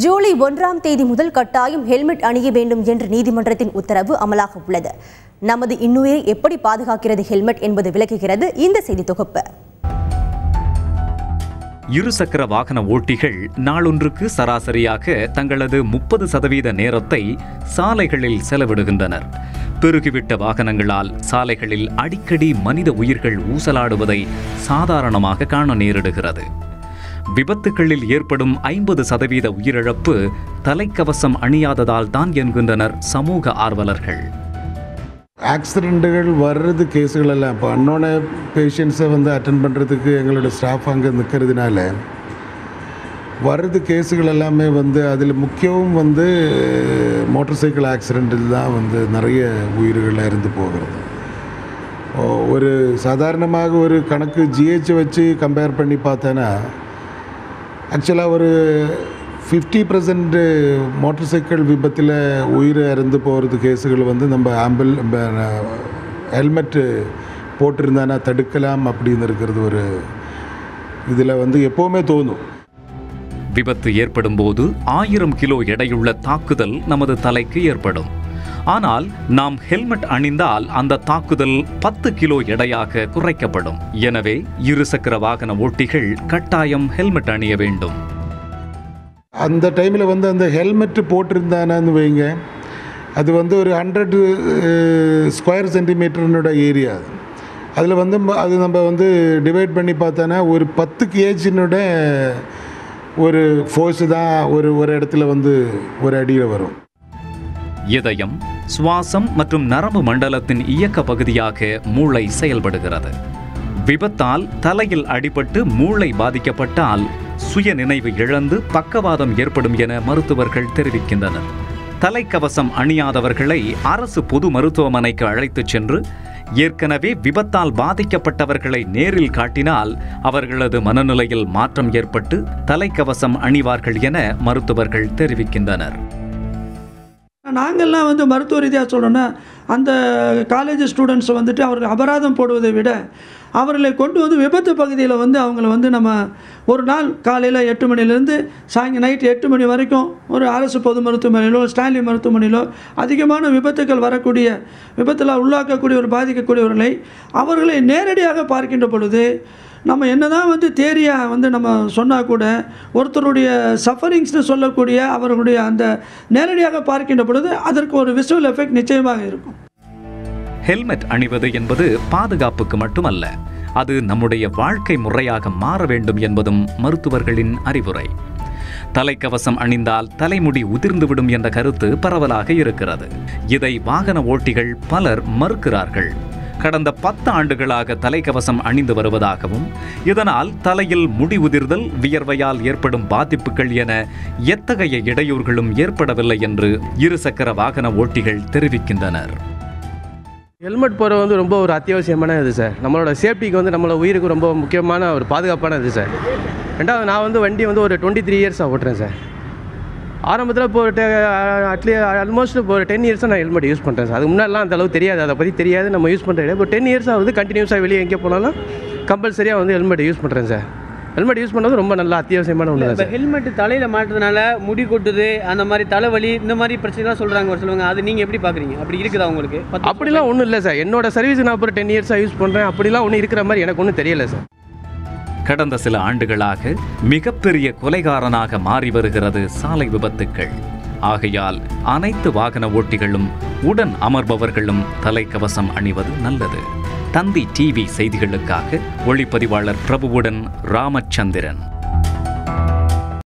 ஜூலை 1ஆம் தேதி முதல் கட்டாயம் ஹெல்மெட் அணிய வேண்டும் என்ற நீதிமன்றத்தின் உத்தரவு அமலாக உள்ளது. நமது இன்னுயிரை எப்படி பாதுகாக்கிறது ஹெல்மெட் என்பது விளக்குகிறது இந்த செய்தி தொகுப்பு. இருசக்கர வாகன ஓட்டிகள் நாளொன்றுக்கு சராசரியாக தங்களது 30% நேரத்தை சாலைகளில் செலவிடுகின்றனர். பெருகிவிட்ட வாகனங்களால் சாலைகளில் அடிக்கடி மனித உயிர்கள் ஊசலாடுவதை சாதாரணமாக காண நேரிடுகிறது. விபத்துகளில் ஏற்படும் 50% உயிரிழப்பு தலைக்கவசம் அணியாததால் தான் என்கின்றனர் சமூக ஆர்வலர்கள். ஆக்சிடெண்ட்டுகள் வர்றது கேஸுகள் எல்லாம் இப்போ அன்னோன பேஷண்ட்ஸை அட்டென்ட் பண்ணுறதுக்கு எங்களோட ஸ்டாஃப் அங்கே நிற்கிறதுனால வர்றது கேஸுகள் எல்லாமே அதில் முக்கியமும் மோட்டார் சைக்கிள் ஆக்சிடெண்ட்டில் தான் நிறைய உயிர்கள் இறந்து போகிறது. ஒரு சாதாரணமாக ஒரு கணக்கு ஜிஹெச் வச்சு கம்பேர் பண்ணி பார்த்தேன்னா ஆக்சுவலாக ஒரு 50% மோட்டார் சைக்கிள் விபத்தில் உயிர் இறந்து போகிறது கேஸுகள் நம்ம ஹெல்மெட்டு போட்டிருந்தானா தடுக்கலாம் அப்படின்னு இருக்கிறது ஒரு இதில் எப்போவுமே தோணும். விபத்து ஏற்படும் போது 1000 கிலோ எடையுள்ள தாக்குதல் நமது தலைக்கு ஏற்படும். ஆனால் நாம் ஹெல்மெட் அணிந்தால் அந்த தாக்குதல் 10 கிலோ எடையாக குறைக்கப்படும். எனவே இருசக்கர வாகன ஓட்டிகள் கட்டாயம் ஹெல்மெட் அணிய வேண்டும். அந்த டைமில் அந்த ஹெல்மெட்டு போட்டிருந்தானான்னு வைங்க, அது ஒரு 100 ஸ்கொயர் சென்டிமீட்டர்னோட ஏரியா. அதில் அது நம்ம டிவைட் பண்ணி பார்த்தோன்னா ஒரு 10 kg ஒரு ஃபோர்ஸு தான் ஒரு இடத்துல ஒரு அடியில் வரும். இதயம், சுவாசம் மற்றும் நரம்பு மண்டலத்தின் இயக்க பகுதியாக மூளை செயல்படுகிறது. விபத்தால் தலையில் அடிபட்டு மூளை பாதிக்கப்பட்டால் சுய நினைவு இழந்து பக்கவாதம் ஏற்படும் என மருத்துவர்கள் தெரிவிக்கின்றனர். தலைக்கவசம் அணியாதவர்களை அரசு பொது மருத்துவமனைக்கு அழைத்துச் சென்று ஏற்கனவே விபத்தால் பாதிக்கப்பட்டவர்களை நேரில் காட்டினால் அவர்களது மனநிலையில் மாற்றம் ஏற்பட்டு தலைக்கவசம் அணிவார்கள் என மருத்துவர்கள் தெரிவிக்கின்றனர். நாங்கள்லாம் மருத்துவ ரீதியாக சொல்லணும்னா அந்த காலேஜ் ஸ்டூடெண்ட்ஸை அவர்கள் அபராதம் போடுவதை விட அவர்களை கொண்டு விபத்து பகுதியில் அவங்கள நம்ம ஒரு நாள் காலையில் 8 மணிலேருந்து நைட்டு 8 மணி வரைக்கும் ஒரு அரசு பொது மருத்துவமனையிலோ ஸ்டான்லி மருத்துவமனையிலோ அதிகமான விபத்துக்கள் வரக்கூடிய விபத்தில் உள்ளாக்கக்கூடிய ஒரு பாதிக்கக்கூடியவர்களை அவர்களை நேரடியாக பார்க்கின்ற பொழுது நம்ம என்னதான் தேரியாக நம்ம சொன்னால் கூட ஒருத்தருடைய சஃபரிங்ஸ்னு சொல்லக்கூடிய அவர்களுடைய அந்த நேரடியாக பார்க்கின்ற பொழுது அதற்கு ஒரு விஷுவல் எஃபெக்ட் நிச்சயமாக இருக்கும். ஹெல்மெட் அணிவது என்பது பாதுகாப்புக்கு மட்டுமல்ல, அது நம்முடைய வாழ்க்கை முறையாக மாற வேண்டும் என்பதும் மருத்துவர்களின் அறிவுரை. தலைக்கவசம் அணிந்தால் தலைமுடி உதிர்ந்துவிடும் என்ற கருத்து பரவலாக இருக்கிறது. இதை வாகன ஓட்டிகள் பலர் மறுக்கிறார்கள். கடந்த 10 ஆண்டுகளாக தலைக்கவசம் அணிந்து வருவதாகவும் இதனால் தலையில் முடி உதிர்தல், வியர்வையால் ஏற்படும் பாதிப்புகள் என எத்தகைய இடையூறுகளும் ஏற்படவில்லை என்று இருசக்கர வாகன ஓட்டிகள் தெரிவிக்கின்றனர். ஹெல்மெட் போடுறது ரொம்ப ஒரு அத்தியாவசியமான இது சார். நம்மளோட சேஃப்டிக்கு நம்மளோட உயிருக்கு ரொம்ப முக்கியமான ஒரு பாதுகாப்பான இது சார். ரெண்டாவது நான் வண்டி ஒரு 23 இயர்ஸாக ஓட்டுறேன் சார். ஆரம்பத்தில் ஆல்மோஸ்ட் ஒரு 10 இயர்ஸாக நான் ஹெல்மெட் யூஸ் பண்ணுறேன் சார். அதுக்கு முன்னாடிலாம் அந்த அளவுக்கு தெரியாது, அதை பற்றி தெரியாது, நம்ம யூஸ் பண்ணுறது. இப்போ 10 இயர்ஸாக கண்டினியூஸாக வெளியே எங்கே போனாலும் கம்பல்சரியாக ஹெல்மெட் யூஸ் பண்ணுறேன் சார். ஹெல்மெட் யூஸ் பண்ணுறது ரொம்ப நல்ல அத்தியாவசியமான ஒன்று சார். ஹெல்மெட் தலையில் மாட்டுறதுனால முடி கொட்டுது, அந்த மாதிரி தலைவலி, இந்த மாதிரி பிரச்சனைலாம் சொல்லுவாங்க. அது நீங்கள் எப்படி பார்க்குறீங்க? அப்படி இருக்குதா உங்களுக்கு? அப்படிலாம் ஒன்றும் இல்லை சார். என்னோட சர்வீஸ் நான் அப்புறம் 10 இயர்ஸாக யூஸ் பண்ணுறேன். அப்படிலாம் ஒன்றும் இருக்கிற மாதிரி எனக்கு ஒன்றும் தெரியலை சார். கடந்த சில ஆண்டுகளாக மிகப்பெரிய கொலைகாரனாக மாறி வருகிறது சாலை விபத்துக்கள். ஆகையால் அனைத்து வாகன ஓட்டிகளும் உடன் அமர்பவர்களும் தலைக்கவசம் அணிவது நல்லது. தந்தி டிவி செய்திகளுக்காக ஒளிப்பதிவாளர் பிரபுவுடன் ராமச்சந்திரன்.